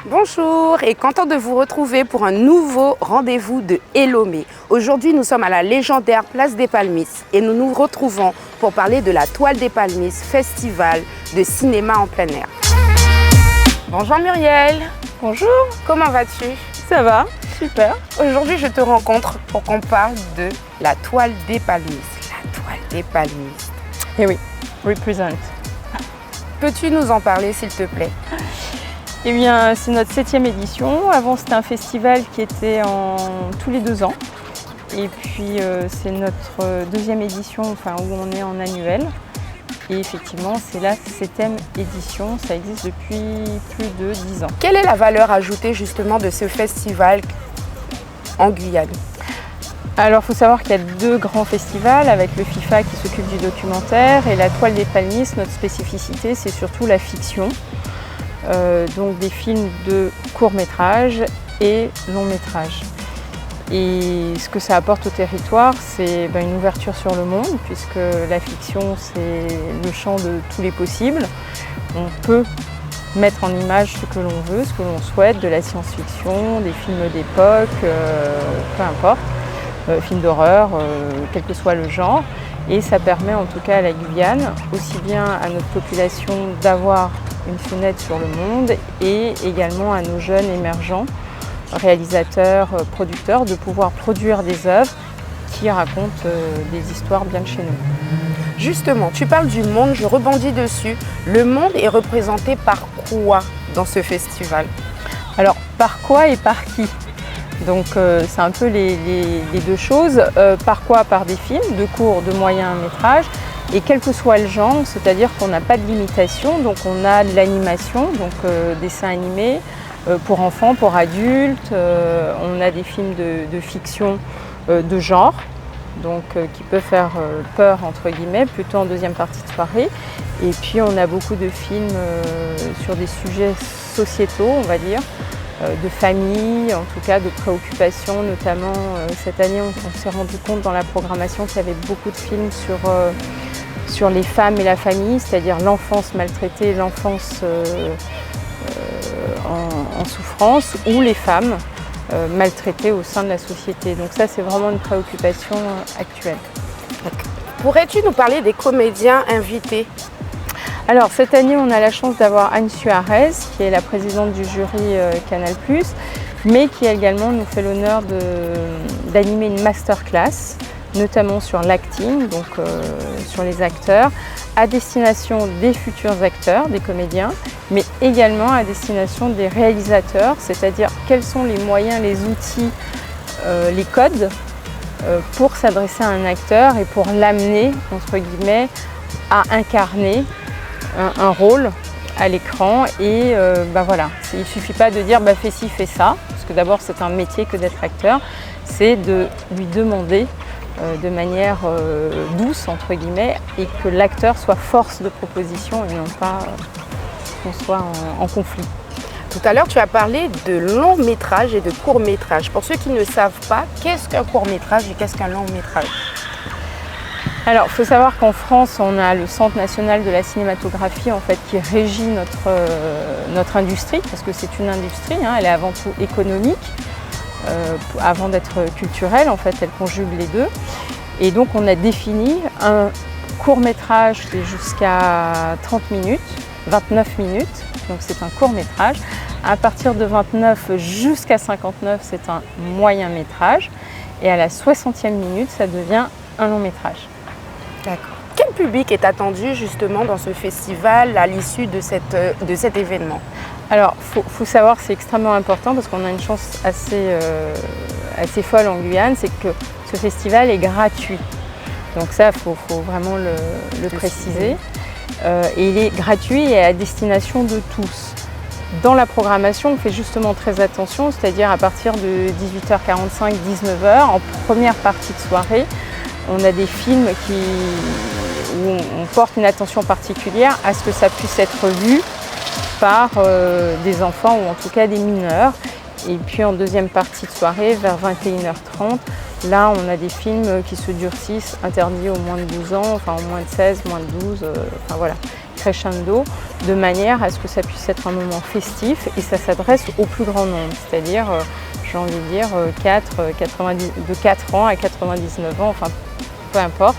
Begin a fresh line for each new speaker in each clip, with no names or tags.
Bonjour et content de vous retrouver pour un nouveau rendez-vous de Elomé. Aujourd'hui, nous sommes à la légendaire Place des Palmis et nous nous retrouvons pour parler de la Toile des Palmis, festival de cinéma en plein air. Bonjour Muriel.
Bonjour.
Comment vas-tu?
Ça va, super.
Aujourd'hui, je te rencontre pour qu'on parle de la Toile des Palmis. La Toile des Palmis.
Eh oui, represent.
Peux-tu nous en parler s'il te plaît?
Eh bien, c'est notre 7e édition. Avant, c'était un festival qui était tous les 2 ans. Et puis, c'est notre 2e édition, où on est en annuel. Et effectivement, c'est la 7e édition. Ça existe depuis plus de 10 ans.
Quelle est la valeur ajoutée justement de ce festival en Guyane?
Alors, il faut savoir qu'il y a 2 grands festivals avec le FIFA qui s'occupe du documentaire et la Toile des Palmis. Notre spécificité, c'est surtout la fiction. Donc des films de court-métrage et long-métrage. Et ce que ça apporte au territoire, c'est une ouverture sur le monde, puisque la fiction, c'est le champ de tous les possibles. On peut mettre en image ce que l'on veut, ce que l'on souhaite, de la science-fiction, des films d'époque, peu importe, films d'horreur, quel que soit le genre. Et ça permet en tout cas à la Guyane, aussi bien à notre population d'avoir une fenêtre sur le monde et également à nos jeunes émergents, réalisateurs, producteurs, de pouvoir produire des œuvres qui racontent des histoires bien de chez nous.
Justement, tu parles du monde, je rebondis dessus. Le monde est représenté par quoi dans ce festival?
Alors, par quoi et par qui? Donc c'est un peu les 2 choses. Par quoi? Par des films de court, de moyen métrage. Et quel que soit le genre, c'est-à-dire qu'on n'a pas de limitation, donc on a de l'animation, donc dessins animés pour enfants, pour adultes, on a des films de fiction de genre, donc qui peut faire peur entre guillemets, plutôt en deuxième partie de soirée. Et puis on a beaucoup de films sur des sujets sociétaux, on va dire, de famille, en tout cas de préoccupations, notamment cette année on s'est rendu compte dans la programmation qu'il y avait beaucoup de films sur les femmes et la famille, c'est-à-dire l'enfance maltraitée, l'enfance en souffrance, ou les femmes maltraitées au sein de la société. Donc ça, c'est vraiment une préoccupation actuelle.
Pourrais-tu nous parler des comédiens invités?
Alors cette année, on a la chance d'avoir Anne Suarez, qui est la présidente du jury Canal+, mais qui également nous fait l'honneur d'animer une masterclass, notamment sur l'acting, donc sur les acteurs, à destination des futurs acteurs, des comédiens, mais également à destination des réalisateurs, c'est-à-dire quels sont les moyens, les outils, les codes pour s'adresser à un acteur et pour l'amener, entre guillemets, à incarner un rôle à l'écran. Et voilà, il ne suffit pas de dire fais ci, fais ça, parce que d'abord c'est un métier que d'être acteur, c'est de lui demander de manière douce, entre guillemets, et que l'acteur soit force de proposition et non pas qu'on soit en conflit.
Tout à l'heure, tu as parlé de long métrage et de court métrage. Pour ceux qui ne savent pas, qu'est-ce qu'un court métrage et qu'est-ce qu'un long métrage?
Alors, il faut savoir qu'en France, on a le Centre national de la cinématographie qui régit notre industrie, parce que c'est une industrie, elle est avant tout économique. Avant d'être culturelle, elle conjugue les 2. Et donc on a défini un court-métrage qui est jusqu'à 30 minutes, 29 minutes, donc c'est un court-métrage. À partir de 29 jusqu'à 59, c'est un moyen-métrage. Et à la 60e minute, ça devient un long-métrage.
D'accord. Quel public est attendu justement dans ce festival à l'issue de cet événement?
Alors, faut savoir, c'est extrêmement important parce qu'on a une chance assez folle en Guyane, c'est que ce festival est gratuit. Donc ça, faut vraiment le préciser. Et il est gratuit et à destination de tous. Dans la programmation, on fait justement très attention, c'est-à-dire à partir de 18h45, 19h, en première partie de soirée, on a des films où on porte une attention particulière à ce que ça puisse être vu par des enfants ou en tout cas des mineurs. Et puis en deuxième partie de soirée, vers 21h30, là on a des films qui se durcissent, interdits aux moins de 12 ans, au moins de 16, moins de 12, voilà. crescendo, de manière à ce que ça puisse être un moment festif et ça s'adresse au plus grand nombre, c'est-à-dire, j'ai envie de dire, de 4 ans à 99 ans, enfin peu importe.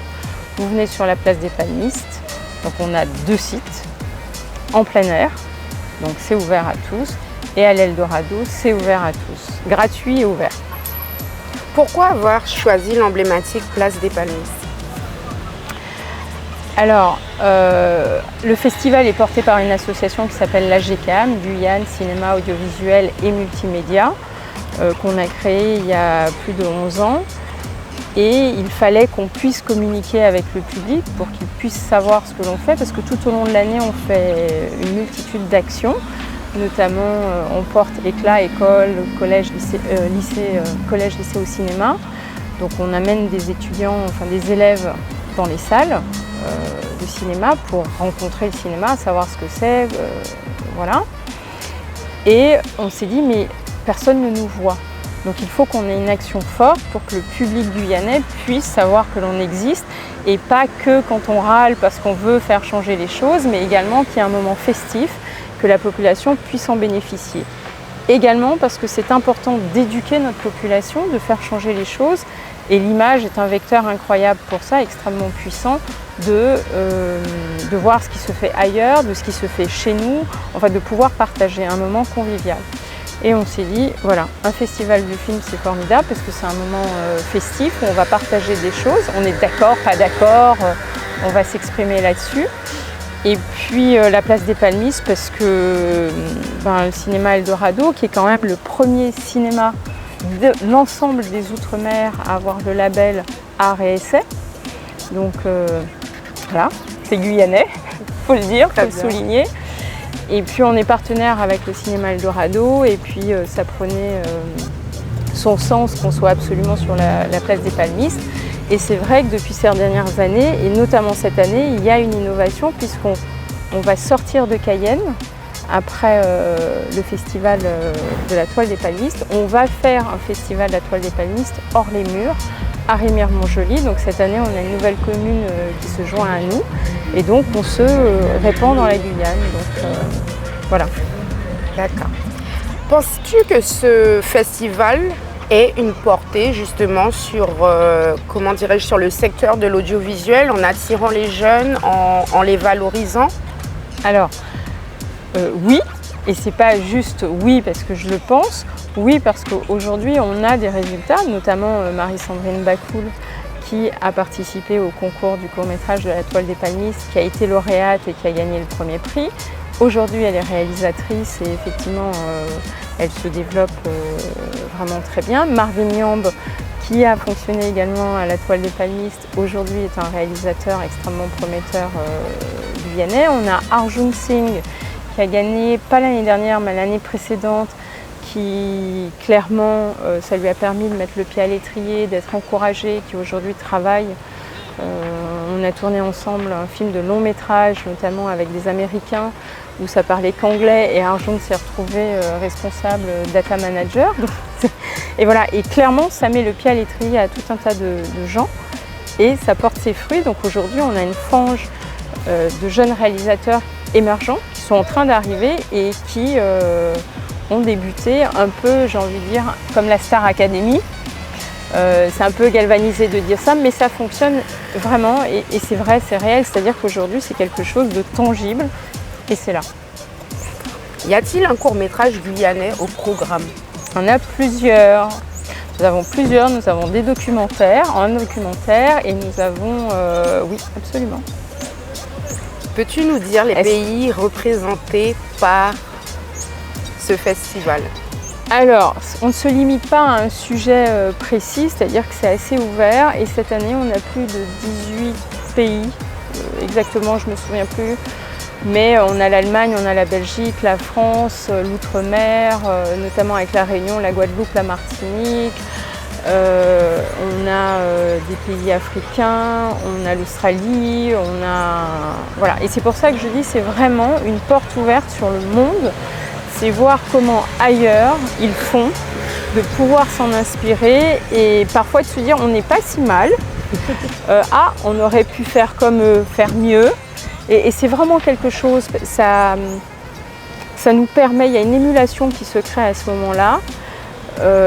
Vous venez sur la place des Palmistes, donc on a 2 sites en plein air, donc c'est ouvert à tous, et à l'Eldorado, c'est ouvert à tous, gratuit et ouvert.
Pourquoi avoir choisi l'emblématique place des Palmistes?
Alors, le festival est porté par une association qui s'appelle l'AGCAM, Guyane Cinéma Audiovisuel et Multimédia, qu'on a créée il y a plus de 11 ans. Et il fallait qu'on puisse communiquer avec le public pour qu'il puisse savoir ce que l'on fait, parce que tout au long de l'année, on fait une multitude d'actions. Notamment, on porte éclat, école, collège, lycée au cinéma. Donc on amène des étudiants, enfin des élèves dans les salles de cinéma pour rencontrer le cinéma, savoir ce que c'est, voilà. Et on s'est dit, mais personne ne nous voit. Donc il faut qu'on ait une action forte pour que le public guyanais puisse savoir que l'on existe, et pas que quand on râle parce qu'on veut faire changer les choses, mais également qu'il y ait un moment festif, que la population puisse en bénéficier. Également parce que c'est important d'éduquer notre population, de faire changer les choses, et l'image est un vecteur incroyable pour ça, extrêmement puissant, de voir ce qui se fait ailleurs, de ce qui se fait chez nous, enfin de pouvoir partager un moment convivial. Et on s'est dit, voilà, un festival du film c'est formidable parce que c'est un moment festif où on va partager des choses, on est d'accord, pas d'accord, on va s'exprimer là-dessus. Et puis la place des Palmistes parce que le cinéma Eldorado, qui est quand même le premier cinéma de l'ensemble des Outre-mer à avoir le label Art et Essai. Donc voilà, c'est guyanais, il faut le dire, il faut le souligner. Et puis on est partenaire avec le cinéma Eldorado et puis ça prenait son sens qu'on soit absolument sur la place des Palmistes. Et c'est vrai que depuis ces dernières années, et notamment cette année, il y a une innovation puisqu'on va sortir de Cayenne après le festival de la Toile des Palmistes. On va faire un festival de la Toile des Palmistes hors les murs, à Remire-Montjoly. Donc cette année, on a une nouvelle commune qui se joint à nous. Et donc on se répand dans la Guyane. Donc voilà.
D'accord. Penses-tu que ce festival ait une portée justement sur, sur le secteur de l'audiovisuel, en attirant les jeunes, en les valorisant?
Alors, oui, et c'est pas juste oui parce que je le pense, oui parce qu'aujourd'hui on a des résultats, notamment Marie-Sandrine Bacoul qui a participé au concours du court-métrage de la Toile des Palmistes, qui a été lauréate et qui a gagné le premier prix. Aujourd'hui elle est réalisatrice et effectivement elle se développe vraiment très bien. Marvin Niambe, qui a fonctionné également à la Toile des Palmistes, aujourd'hui est un réalisateur extrêmement prometteur guyanais. On a Arjun Singh qui a gagné, pas l'année dernière, mais l'année précédente, qui clairement, ça lui a permis de mettre le pied à l'étrier, d'être encouragé, qui aujourd'hui travaille. On a tourné ensemble un film de long métrage, notamment avec des Américains, où ça parlait qu'anglais, et Arjun s'est retrouvé responsable data manager. Et voilà, et clairement, ça met le pied à l'étrier à tout un tas de gens, et ça porte ses fruits. Donc aujourd'hui, on a une frange de jeunes réalisateurs émergents qui sont en train d'arriver et qui ont débuté un peu, j'ai envie de dire, comme la Star Academy. C'est un peu galvanisé de dire ça, mais ça fonctionne vraiment et c'est vrai, c'est réel. C'est-à-dire qu'aujourd'hui, c'est quelque chose de tangible et c'est là.
Y a-t-il un court-métrage guyanais au programme?
On a plusieurs. Nous avons des documentaires, un documentaire et nous avons, oui, absolument.
Peux-tu nous dire les pays représentés par ce festival?
Alors, on ne se limite pas à un sujet précis, c'est-à-dire que c'est assez ouvert. Et cette année, on a plus de 18 pays, exactement, je ne me souviens plus. Mais on a l'Allemagne, on a la Belgique, la France, l'Outre-mer, notamment avec la Réunion, la Guadeloupe, la Martinique. On a des pays africains, on a l'Australie, on a... Voilà. Et c'est pour ça que je dis c'est vraiment une porte ouverte sur le monde. C'est voir comment ailleurs ils font, de pouvoir s'en inspirer et parfois de se dire on n'est pas si mal. On aurait pu faire comme eux, faire mieux. Et c'est vraiment quelque chose, ça nous permet, il y a une émulation qui se crée à ce moment-là,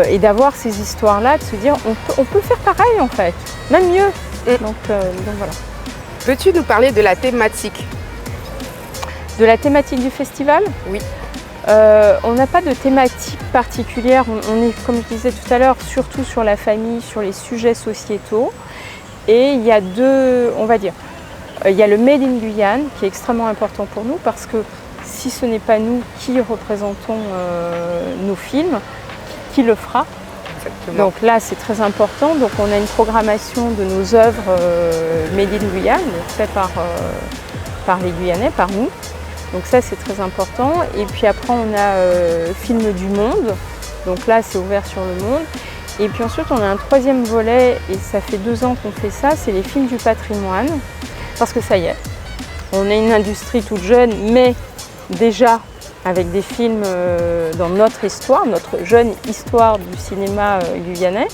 et d'avoir ces histoires-là, de se dire on peut faire pareil en fait, même mieux. Donc voilà.
Peux-tu nous parler de la thématique?
De la thématique du festival?
Oui.
On n'a pas de thématique particulière, on est, comme je disais tout à l'heure, surtout sur la famille, sur les sujets sociétaux. Et il y a il y a le Made in Guyane qui est extrêmement important pour nous parce que si ce n'est pas nous qui représentons nos films, qui le fera?
Exactement.
Donc là c'est très important, donc on a une programmation de nos œuvres Made in Guyane, faites par les Guyanais, par nous. Donc ça c'est très important. Et puis après on a Films du monde, donc là c'est ouvert sur le monde. Et puis ensuite on a un troisième volet, et ça fait 2 ans qu'on fait ça, c'est les films du patrimoine. Parce que ça y est, on est une industrie toute jeune, mais déjà avec des films dans notre histoire, notre jeune histoire du cinéma guyanais.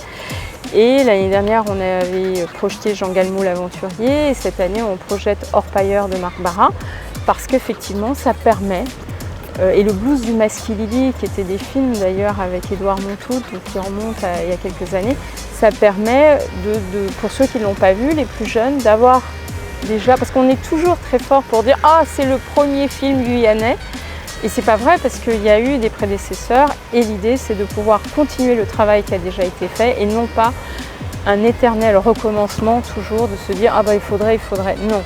Et l'année dernière on avait projeté Jean Galmou l'aventurier, et cette année on projette Orpailleur de Marc Barra, parce qu'effectivement ça permet, et le blues du Maskilili, qui étaient des films d'ailleurs avec Édouard Montout, qui remonte il y a quelques années, ça permet, pour ceux qui ne l'ont pas vu, les plus jeunes, d'avoir déjà, parce qu'on est toujours très fort pour dire « Ah, c'est le premier film guyanais », et c'est pas vrai parce qu'il y a eu des prédécesseurs, et l'idée c'est de pouvoir continuer le travail qui a déjà été fait, et non pas un éternel recommencement toujours de se dire « Ah bah il faudrait », non.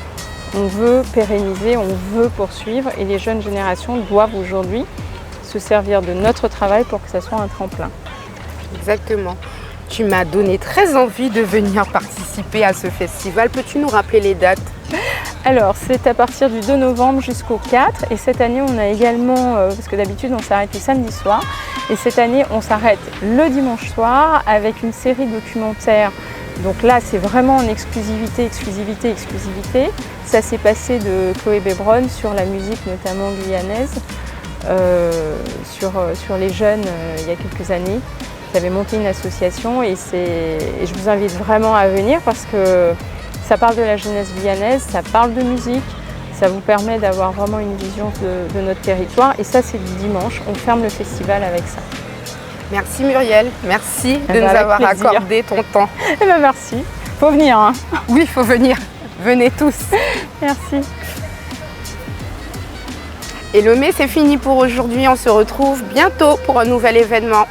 On veut pérenniser, on veut poursuivre, et les jeunes générations doivent aujourd'hui se servir de notre travail pour que ça soit un tremplin.
Exactement. Tu m'as donné très envie de venir participer à ce festival. Peux-tu nous rappeler les dates?
Alors, c'est à partir du 2 novembre jusqu'au 4, et cette année on a également, parce que d'habitude on s'arrête le samedi soir, et cette année on s'arrête le dimanche soir avec une série documentaire. Donc là c'est vraiment en exclusivité. Ça s'est passé de Chloé Bébron sur la musique notamment guyanaise, sur les jeunes il y a quelques années, qui avait monté une association, et je vous invite vraiment à venir parce que ça parle de la jeunesse guyanaise, ça parle de musique, ça vous permet d'avoir vraiment une vision de notre territoire, et ça c'est le dimanche, on ferme le festival avec ça.
Merci Muriel, merci de nous avoir accordé ton temps.
Eh ben merci, faut venir hein.
Oui, il faut venir, venez tous.
Merci.
Elomé, c'est fini pour aujourd'hui, on se retrouve bientôt pour un nouvel événement.